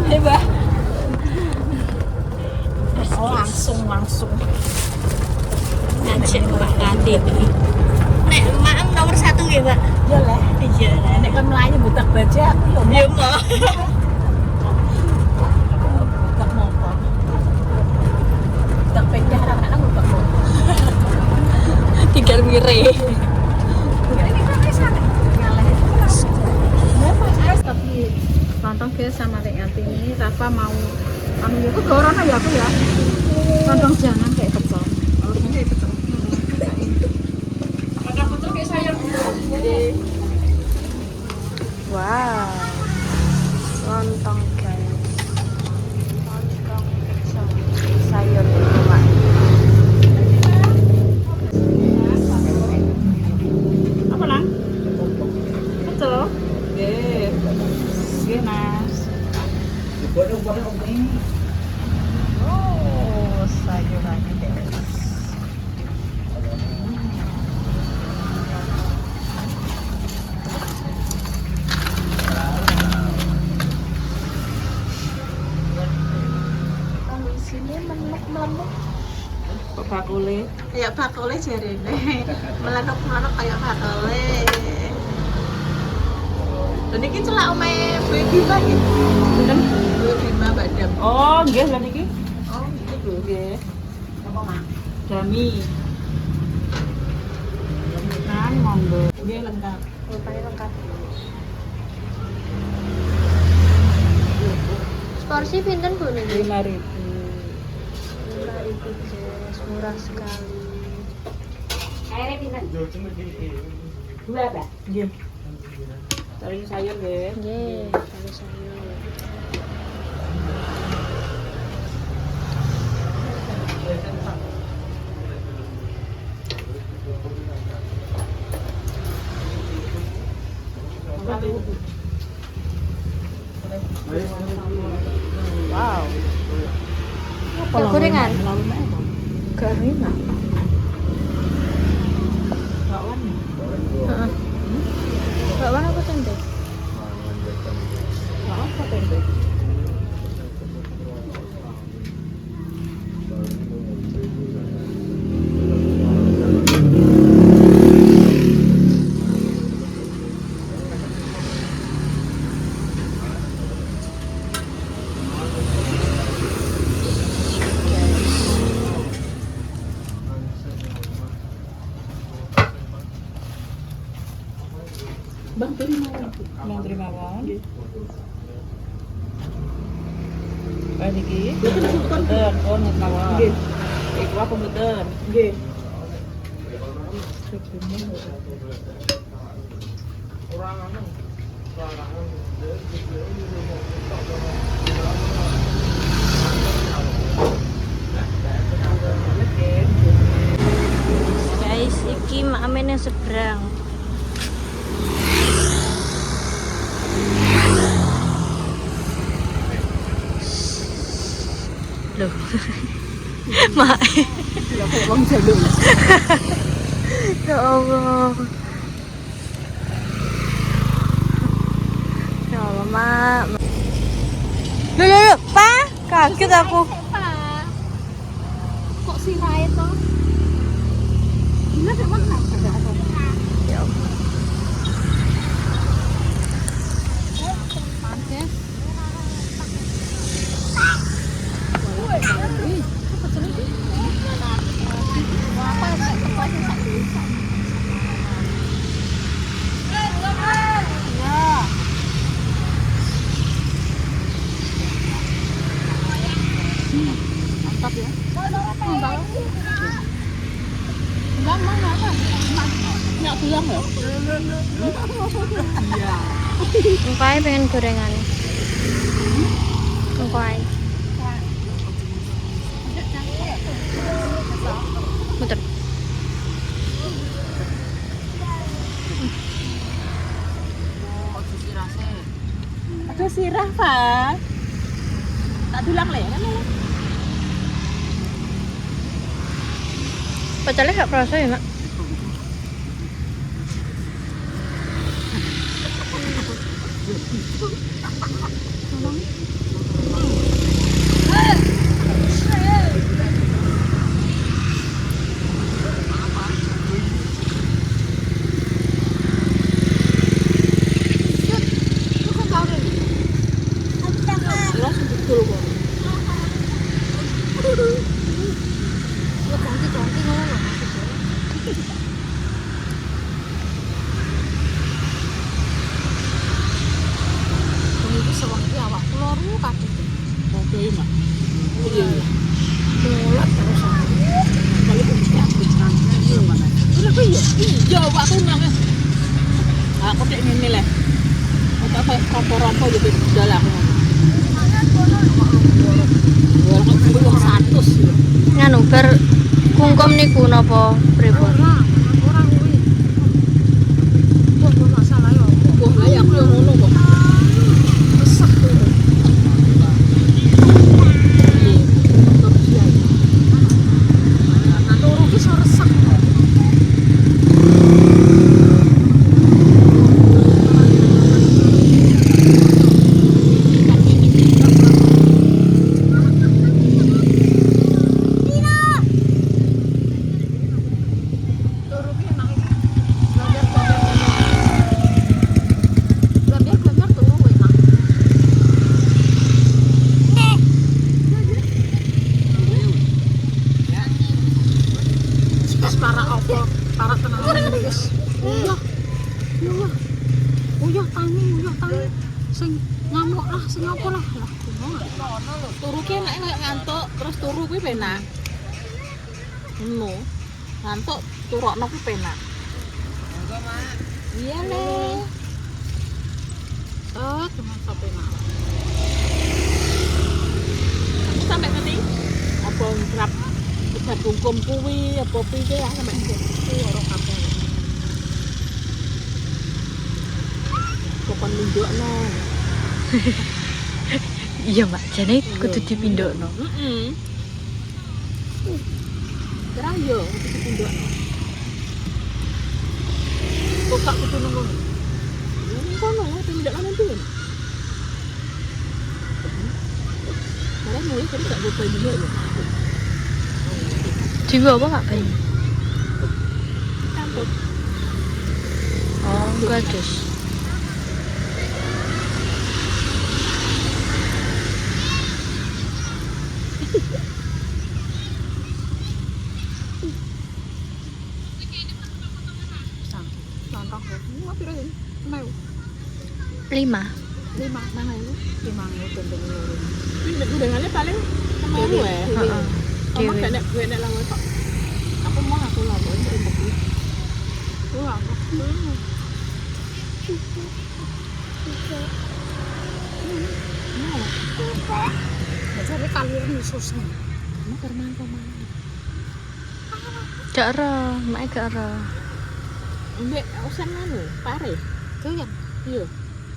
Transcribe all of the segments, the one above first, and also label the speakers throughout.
Speaker 1: Hebat. Langsung ngajak Mbak Kadin. Nek emak nomor 1 nggih, Mbak.
Speaker 2: Iya lah.
Speaker 1: Iya,
Speaker 2: Nek kon mlayu butak baja aku yo
Speaker 1: ya mau.
Speaker 2: butak motor. Butak pecah anak-anak butak motor.
Speaker 1: Tinggal mire.
Speaker 2: Ya ini kan sana. Ngalah itu kelas. Tapi lontong guys sama Dek Yanti ini Rafa mau anu ya kok corona ya aku ya. Lontong jangan kayak pecel. Oh, ini kayak pecel. Ada pecel kayak sayur.
Speaker 1: Wow. Lontong guys. Lontong pecel. Sayur buah.
Speaker 2: Apa lang? Pecel. Nggih. Nggih, Mas.
Speaker 1: Oh, sayurannya guys.
Speaker 2: Kalau sini melemuk-melemuk.
Speaker 1: Kok bakule?
Speaker 2: Kayak bakule jarene. Melenuk-melenuk kayak bakule. Dan ini celak omae baby lagi. Bener? Baby badam.
Speaker 1: Oh, nggih lha niki.
Speaker 2: Oh, gitu.
Speaker 1: Nggih.
Speaker 2: Apa, Mak?
Speaker 1: Dami. Kan monggo.
Speaker 2: Nggih lengkap.
Speaker 1: Rupanya lengkap.
Speaker 3: Porsi pinten Bu niki?
Speaker 1: 5.000.
Speaker 3: 5.000 guys, murah sekali.
Speaker 2: Airnya pinten?
Speaker 1: Dua apa? Nggih. Cari sayur nggih.
Speaker 3: Nggih, kalau sayur.
Speaker 1: Wow.
Speaker 3: Ya, gorengan.
Speaker 1: Gorengan. Bakwan.
Speaker 3: Heeh. Bakwan apa tempe?
Speaker 1: Bakwan apa tempe?
Speaker 2: Bang, terima.
Speaker 1: Bang terima mawon. Kayak iki. Mboten, oh nek mawon.
Speaker 2: Nggih.
Speaker 1: Iku apa mboten?
Speaker 2: Nggih.
Speaker 3: Guys, iki mamen yang seberang. Loh. Mak.
Speaker 2: Ya kayak wong jalur.
Speaker 3: Ya Allah. Ya Allah, Mak. Loh, Pak. Kaget aku.
Speaker 2: Kok sirah itu? Gila memang ada apa?
Speaker 3: Ya Allah.
Speaker 2: Panas. Mantap ya. Bilang mana apa? Nggak bilang ya? Iya.
Speaker 3: Engkai pengen gorengan. Engkai. Muter.
Speaker 2: Ada sirah, Pak. Tak bilang lah ya kan?
Speaker 3: Pecelnya gak kerasa ya, Mak?
Speaker 2: Ini sewang iki awak kula ru kabeh.
Speaker 4: Oke, Mak. Iya.
Speaker 2: Mulat terus.
Speaker 4: Kalau bisa aku santai mana.
Speaker 2: Lha iya.
Speaker 4: Iya, awakku nang. Aku tek ngene le. Kok kayak rompo-rompo gitu dalam aku. Wah, kok belum 100 gitu.
Speaker 3: Nganu bar kungkum niku napa pripun?
Speaker 2: Ora kuwi. Kok masalah ya.
Speaker 4: Wah, lah ya aku yang ngono kok.
Speaker 2: Resep tuh. Nah, turu ki iso resep. Turu ki enak iki. Belajar turu enak. Wis para apa? Para tenan wis. Uyah. Uyah. Uyah tangi. Sing ngamuk lah, sing apa lah. Lah,
Speaker 4: Turu ki enak kayak ngantuk, terus turu kuwi penak. Ngono. Ngantuk turokno kuwi penak. Iya le.
Speaker 2: cuma sampai nak.
Speaker 4: Sampai nanti apa ngrap obat bungkum kuwi apa piye ya sampai iki ora kabeh. Kapan nunjukno.
Speaker 3: Iya, Mbak. Jane kudu dipindhokno.
Speaker 4: Heeh. Kira yo kudu dipindhokno.
Speaker 2: Kok tak kudu nunggu.
Speaker 4: Kono ya tindak nanti. Karena mulai tadi tak gue beli juga loh.
Speaker 3: Jiwa apa Kak Bayi?
Speaker 4: Campur.
Speaker 3: Oh, gadis.
Speaker 2: Lontong semua piro ini? Mau
Speaker 3: 5.
Speaker 2: 5 mana itu? 5.000 tentang loro.
Speaker 4: Ini undangannya paling sama gue.
Speaker 3: Heeh.
Speaker 4: Kamu
Speaker 3: Dewe.
Speaker 4: gue nek lawan kok. Aku mau aku lawan untuk ini.
Speaker 2: Wah, jadi kalian susah.
Speaker 4: Kamu kerman kemana?
Speaker 3: Gak ero, mak gak ero.
Speaker 4: Mbak, usan anu, pare.
Speaker 2: Kalian
Speaker 4: Iya,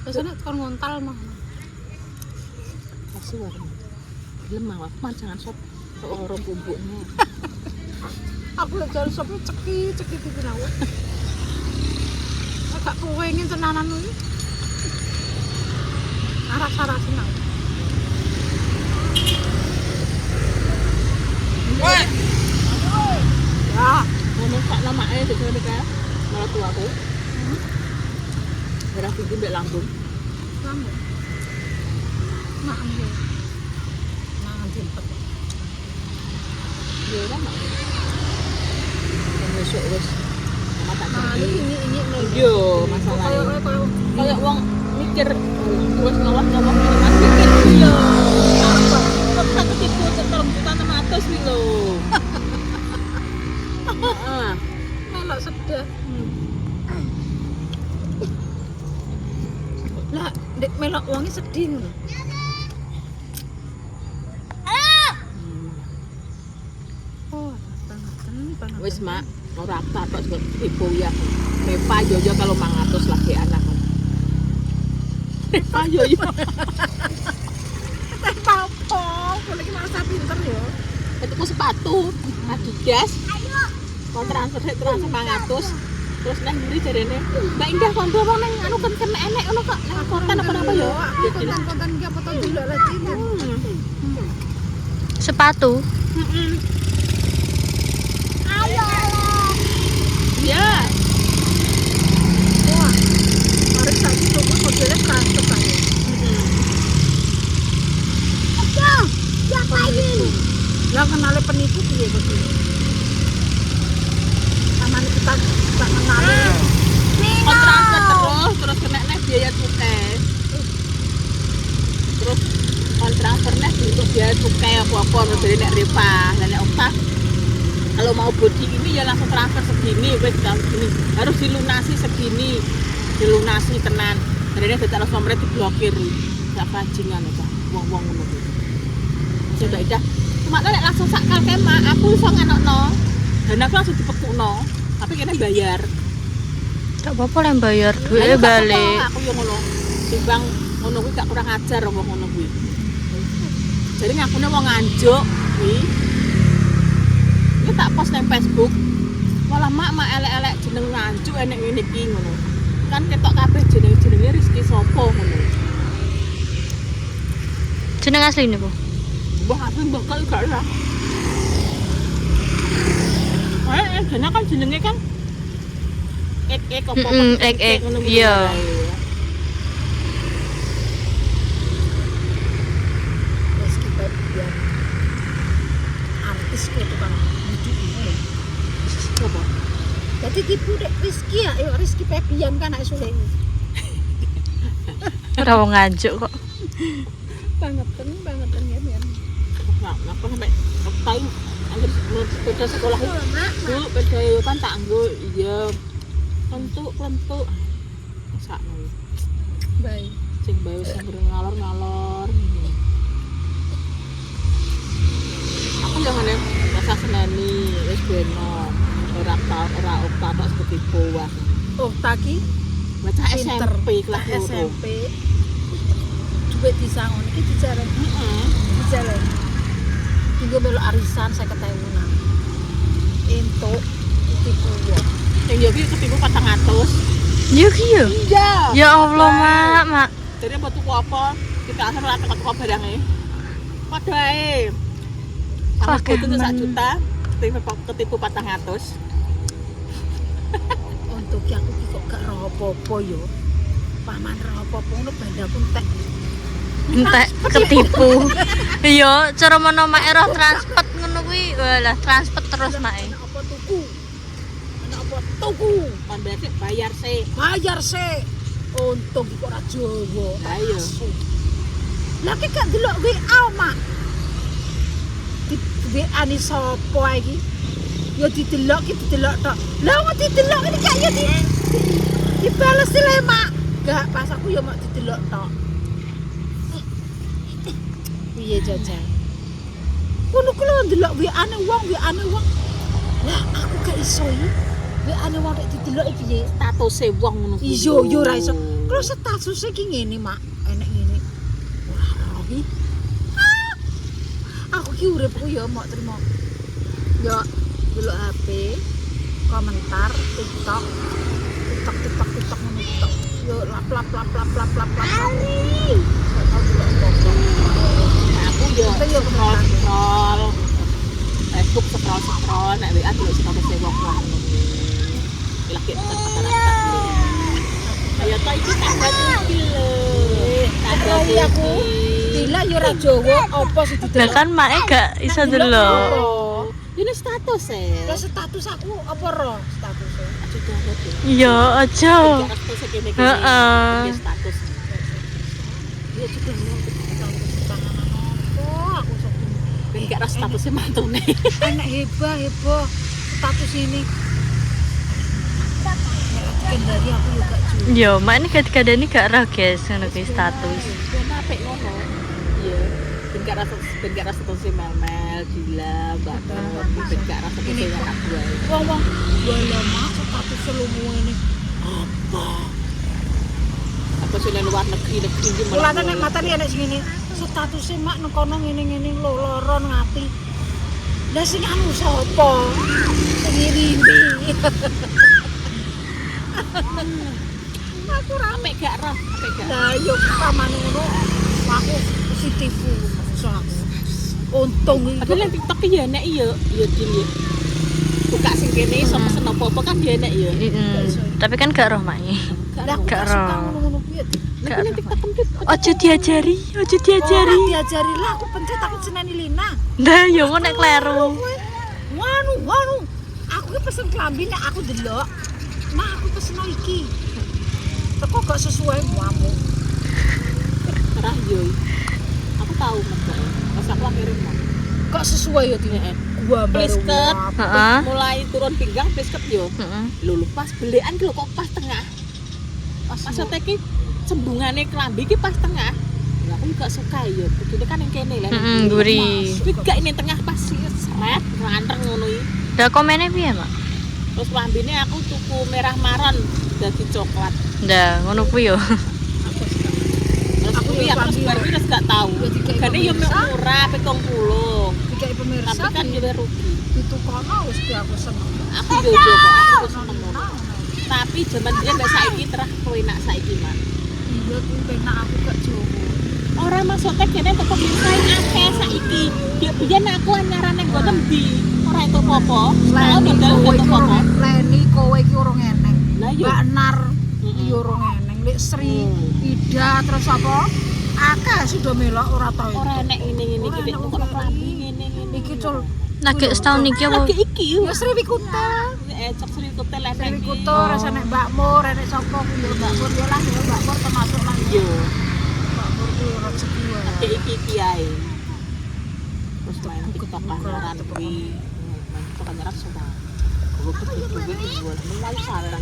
Speaker 2: biasanya kan ngontal mah.
Speaker 4: kasih warna. Lemah, aku mah jangan sop. Orang bubuknya.
Speaker 2: Aku lek jalan sopnya cekik iki nawa. Agak pengen tenanan iki. Arak-arak senang.
Speaker 4: Wah,
Speaker 2: Ya,
Speaker 4: ngomong tak lama di sana malah tua aku. Merah tinggi mbak lambung.
Speaker 2: kamu. Maaf ya. Mangan jempet.
Speaker 4: Ya udah mak. Dan besok wes sama tak
Speaker 2: Nah,
Speaker 4: jadi.
Speaker 2: ini
Speaker 4: Yo masalahnya.
Speaker 2: Kayak
Speaker 4: Kayak uang mikir terus ngawang mas mikir iya. Kok tak ketipu terus juta 600 nih lo.
Speaker 2: melok sedih. Lah, dek melok uangnya sedih ngono. Oh, panas.
Speaker 4: Wes mak ora tak kok tipu ya. Mepa yo kalau 500 lagi anak. Mepa yo.
Speaker 2: Apa? Kalau iki malah pinter ya.
Speaker 4: Itu ku sepatu Adidas. Kon transfer 500. Terus nang mburi jarene, Mbak Indah kon bawa nang anu kan kena enek ngono kok. Nang konten apa ya?
Speaker 2: Konten iki apa to dulu lagi.
Speaker 3: Sepatu.
Speaker 4: Iya.
Speaker 2: Wah. Mari saiki tuku modelnya prantes ae. Lah kenale penipu piye kok. Samane
Speaker 4: dia cukai apa-apa dari nek Riva dan nek Okta kalau mau body ini ya langsung transfer segini wes segini harus dilunasi segini dilunasi tenan dari ini data nomornya diblokir gak bajingan ya wong-wong ngono coba dah cuma nek langsung sak kemah aku iso nganokno dan aku langsung dipekukno tapi kene bayar
Speaker 3: Gak apa-apa lah bayar duitnya balik.
Speaker 4: aku yang ngono timbang ngono kuwi gak kurang ajar wong ngono kuwi jadi ngakune wong nganjuk kuwi iki tak post nang Facebook malah mak elek-elek jeneng nganjuk enek ngene iki ngono kan ketok kabeh jenenge Rizky sapa ngono
Speaker 3: Jeneng asli niku.
Speaker 4: mbah aku mbah kok gak ora karena kan jenenge kan ek apa
Speaker 3: ek iya.
Speaker 2: Rizky Febian artis kok tukang hidup ini
Speaker 4: apa
Speaker 2: jadi tipu dek Rizky ya yuk Rizky Febian kan anak Sule
Speaker 3: Ora wong nganjuk kok.
Speaker 2: bangetan ya Bian
Speaker 4: apa sampai time anggere sepeda sekolah itu Bu beda kan tak nggo iya lentuk sakno
Speaker 2: baik
Speaker 4: sing bae sing ngalor aku jangane rasa seneni wis beno ora Okta tok seperti bawah
Speaker 2: oh taki
Speaker 4: baca
Speaker 2: pinter
Speaker 4: SMP kelas
Speaker 2: SMP duit disangon iki dijalan dijalan tinggal melu arisan 50.000 entuk tipu wong
Speaker 4: yang yo ketipu 400
Speaker 3: Iya iya.
Speaker 4: iya
Speaker 3: Ya Allah, Mak.
Speaker 4: jadi apa tuku apa kita asal ora tuku barangnya padha ae aku butuh 1 juta ketipu 400
Speaker 2: untuk aku ki kok gak roh apa-apa yo paman roh apa-apa ngono bandaku entek
Speaker 3: Entek ketipu. Iya, cara mono mak roh transport ngono kuwi. Walah, transport terus mak.
Speaker 2: ana apa tuku ana apa tuku
Speaker 4: kan berarti bayar sih
Speaker 2: bayar sih untung kok ora Jawa
Speaker 4: ayo
Speaker 2: lah ki gak delok WA mak di WA ni sapa iki ya didelok ki didelok tok lah kok didelok ini gak ya dibales le mak gak pas aku ya mak didelok tok piye jajan ngono ku lho ndelok WA-ne wong lah aku gak iso iki WA-ne wong rek didelok piye
Speaker 4: statuse wong ngono kuwi.
Speaker 2: iya yo ora iso kalau statusnya ki ngene mak enek ngene ora roh iki aku ki uripku ya mau terima yo delok HP komentar TikTok ngono tok yo lap hari
Speaker 4: aku yo scroll Facebook scroll nek WA delok statuse wong lagi rata-rata ayo to iki tanggal iki lho tanggal
Speaker 2: aku Dila yo ora Jawa apa sih didelok
Speaker 3: Lah kan mak gak iso delok.
Speaker 4: ini status
Speaker 2: lah status aku apa roh statusnya
Speaker 4: aja download ya
Speaker 3: Iya, aja.
Speaker 4: status kene
Speaker 3: Heeh.
Speaker 4: status
Speaker 2: ya juga aku sok
Speaker 4: ben gak ras statusnya mantune
Speaker 2: enak heboh status ini kendari aku juga juga
Speaker 3: Yo, mak ini kadang-kadang ini gak roh guys ngono kuwi status.
Speaker 4: ben apik ngono iya ben gak ras statusnya mel gila banget ben gak ras statusnya anak gue
Speaker 2: wong bola mak status selumu ini
Speaker 4: apa sih luar negeri iki
Speaker 2: kula nek matane enek sing ngene statusnya mak nang kono ngene-ngene lho lara ngati lah sing anu sapa sing ngirimi aku
Speaker 4: apik gak ras apik gak
Speaker 2: lah yo pamane ngono aku positif so aku untung iki
Speaker 4: padahal yang TikTok ya enek iya dili buka sing kene iso pesen apa-apa kan dia enek ya
Speaker 3: Tapi kan gak roh mak.
Speaker 2: lah
Speaker 3: Gak
Speaker 2: suka
Speaker 3: roh.
Speaker 2: ngono-ngono piye
Speaker 3: Gak
Speaker 4: yang TikTok kempit
Speaker 3: Ojo diajari.
Speaker 2: ora diajari lah aku pencet aku seneni Lina
Speaker 3: Nah, yo ngono nek kleru.
Speaker 2: Wanu aku ki pesen klambi nek aku delok mak aku pesen iki teko gak sesuai wamu
Speaker 4: cerah yo aku tahu Mbak. Pas aku akhirnya mau.
Speaker 2: Kok sesuai ya Tini?
Speaker 4: Heeh.
Speaker 2: Gua baru
Speaker 4: Plisket.
Speaker 2: ngap.
Speaker 3: Heeh.
Speaker 4: Mulai turun pinggang plisket yo.
Speaker 3: Heeh.
Speaker 4: Lho pas belian ki lho kok pas tengah. Maksudnya ki sembungane kelambi ki pas tengah. Lah aku juga suka ya. Kudune kan yang kene lah.
Speaker 3: Gurih.
Speaker 4: Kuwi gak ini tengah pas seret ranteng ngono iki.
Speaker 3: Lah komennya piye, Mak?
Speaker 4: Terus lambine aku tuku merah maron dadi coklat.
Speaker 3: Ndah, ngono kuwi yo.
Speaker 4: Terus aku ya terus baru wis gak tahu. Gane yo murah 70.
Speaker 2: Dikai pemirsa
Speaker 4: Tapi kan juga rugi.
Speaker 2: ditukono wis ki aku seneng.
Speaker 4: Aku jojo kok aku seneng ngono. Tapi jaman biyen nek saiki terah enak saiki, Mak.
Speaker 2: Iya kuwi penak aku gak Jawa.
Speaker 4: Ora maksudnya kene toko desain akeh saiki. Dia biyen aku anyaran nang nggo tembi. Ora entuk apa-apa. Kalau
Speaker 2: Leni
Speaker 4: modal
Speaker 2: kowe
Speaker 4: entuk
Speaker 2: iki
Speaker 4: apa-apa.
Speaker 2: Leni kowe iki urung eneng.
Speaker 4: Lah iya.
Speaker 2: Mbak Nar iki urung eneng. Lek Sri, Ida terus apa? Akeh sudah melok ora tau.
Speaker 4: Ora enek ngene-ngene iki nek kok klambi ngene-ngene.
Speaker 2: Iki cul
Speaker 3: Lagi setahun iki apa?
Speaker 4: Lagi iki.
Speaker 2: ya Sri Wikuta.
Speaker 4: Cok Sri Kutel
Speaker 2: Sri
Speaker 4: enek iki.
Speaker 2: Wikuta rasane Mbak Mur, enek sapa ku yo Mbak Mur yo lah yo Mbak Mur termasuk lah yo.
Speaker 4: Yo.
Speaker 2: Mbak Mur ku rezeki wae.
Speaker 4: Lagi iki ae. Terus main TikTok anyaran kuwi. Main TikTok anyaran semua. Gue duit buat mulai salah.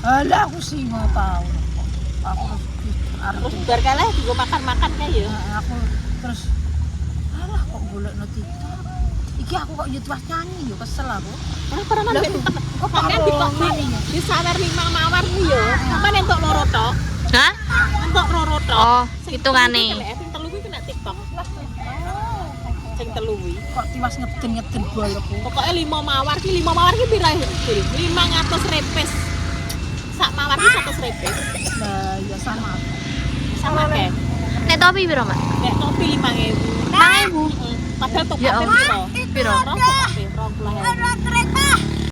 Speaker 2: Alah aku sih nggak tahu. Aku
Speaker 4: Terus bar kalah juga makan-makan kae ya.
Speaker 2: aku terus alah kok golekno TikTok. Iki aku kok YouTube nyanyi yo kesel aku.
Speaker 4: Ora pernah
Speaker 2: Lah,
Speaker 4: main TikTok.
Speaker 2: kok
Speaker 4: Kan TikTok di sawer 5 mawar ku yo. Sampeyan entuk loro tok.
Speaker 3: Hah?
Speaker 4: Entuk loro tok.
Speaker 3: Oh, hitungane.
Speaker 4: Sing telu kuwi kena TikTok. Sing telu kuwi.
Speaker 2: Kok tiwas ngeden-ngeden bolku.
Speaker 4: Pokoknya 5 mawar ki pira ya? 500 repes. Sak mawar ki 100 repes.
Speaker 2: Lah ya sama.
Speaker 4: Sama kayak.
Speaker 3: Nek topi piro, Mak?
Speaker 4: Nek topi 5.000.
Speaker 3: 5.000.
Speaker 4: Padahal toko
Speaker 3: Ya
Speaker 4: piro?
Speaker 3: Allah. Piro?
Speaker 4: Rong topi 20.000.